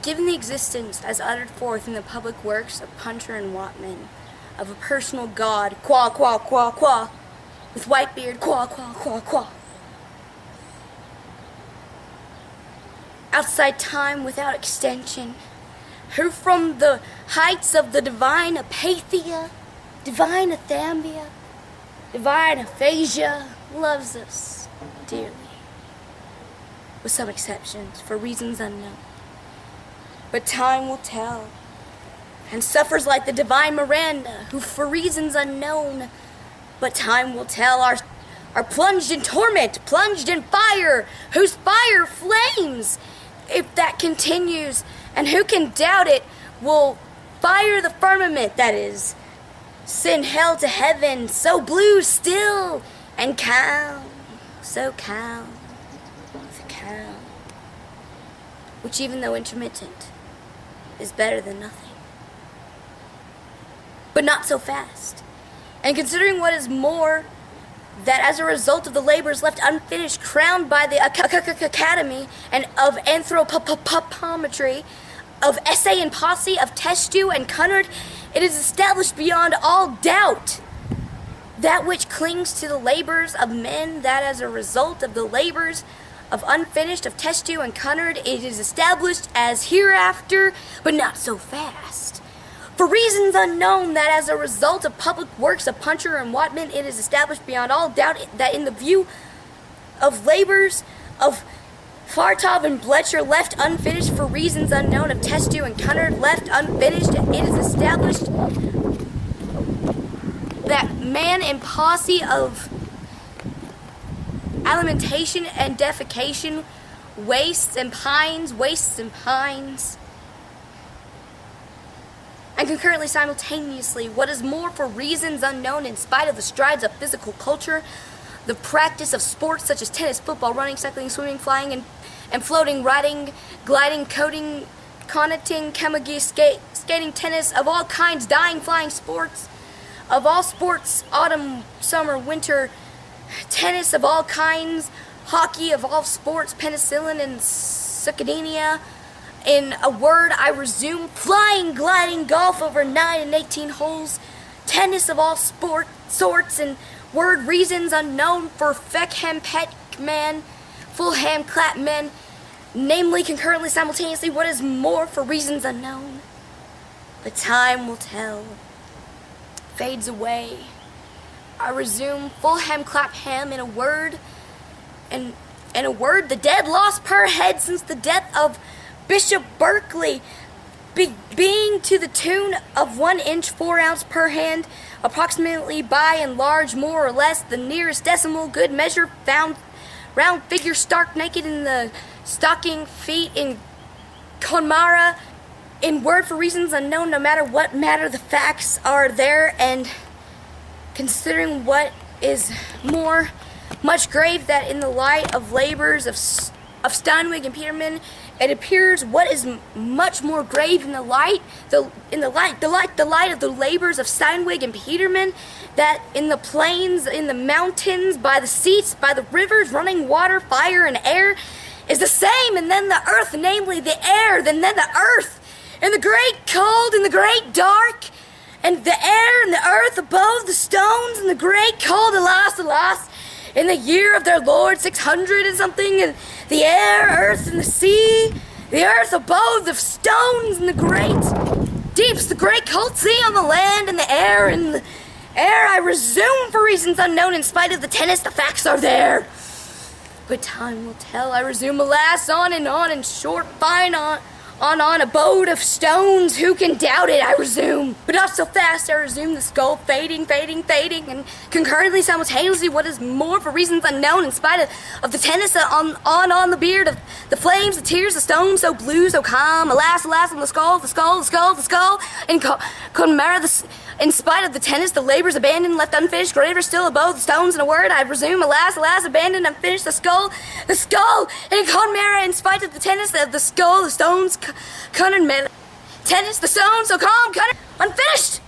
Given the existence, as uttered forth in the public works of Puncher and Watman, of a personal God, qua, qua, qua, qua, with white beard, qua, qua, qua, qua, outside time without extension, who from the heights of the divine apatheia, divine athambia, divine aphasia, loves us dearly, with some exceptions, for reasons unknown. But time will tell, and suffers like the divine Miranda, who for reasons unknown, but time will tell, are plunged in torment, plunged in fire, whose fire flames, if that continues, and who can doubt it, will fire the firmament, that is, send hell to heaven, so blue still, and calm, so calm, so calm, which even though intermittent, is better than nothing. But not so fast. And considering what is more, that as a result of the labors left unfinished, crowned by the Academy and of Anthropometry, of Essay and Posse, of Testu and Cunard, it is established beyond all doubt that which clings to the labors of men, that as a result of the labors of unfinished of Testu and Cunard, it is established as hereafter, but not so fast. For reasons unknown, that as a result of public works of Puncher and Watman, it is established beyond all doubt that in the view of labors of Fartov and Bletcher left unfinished for reasons unknown, of Testu and Cunard left unfinished, it is established that man and posse of alimentation and defecation wastes and pines, and concurrently, simultaneously, what is more, for reasons unknown, in spite of the strides of physical culture, the practice of sports such as tennis, football, running, cycling, swimming, flying, and floating, riding, gliding, coding, connoting, camogie, skating, tennis, of all kinds, dying, flying sports, of all sports, autumn, summer, winter, tennis of all kinds, hockey of all sports, penicillin and succedaneia. In a word, I resume flying, gliding, golf over 9 and 18 holes, tennis of all sorts, and word reasons unknown for Feckham pet man, Fulham clap men, namely concurrently, simultaneously, what is more for reasons unknown. But time will tell, fades away. I resume Fulham Clapham in a word, and in a word, the dead lost per head since the death of Bishop Berkeley, being to the tune of 1 inch 4 ounce per hand, approximately by and large, more or less, the nearest decimal, good measure, found round figure stark naked in the stocking feet in Conmara, in word for reasons unknown, no matter what matter the facts are there, and considering what is more, much grave that in the light of labors of Steinweg and Peterman, it appears what is much more grave in the light of the labors of Steinweg and Peterman, that in the plains, in the mountains, by the seats, by the rivers, running water, fire, and air, is the same, and then the earth, namely the air, then the earth, in the great cold, in the great dark, and the air and the earth above the stones, and the great cold, alas, alas, in the year of their Lord 600 and something, and the air, earth, and the sea, the earth above the stones, and the great deeps, the great cold sea on the land, and the air, I resume for reasons unknown, in spite of the tennis, the facts are there. But time will tell, I resume, alas, on, and short, fine, on, abode of stones, who can doubt it, I resume. But not so fast, I resume, the skull fading, and concurrently, simultaneously, what is more, for reasons unknown, in spite of the tennis on the beard, of the flames, the tears, the stones, so blue, so calm, alas, on the skull, and Conmara, in spite of the tennis, the labors abandoned, left unfinished, graver still above the stones, in a word, I resume, alas, abandoned, unfinished, the skull, and Conmara, in spite of the tennis, the skull, the stones, Cunard, tennis, the stones, so calm, Cunard, unfinished!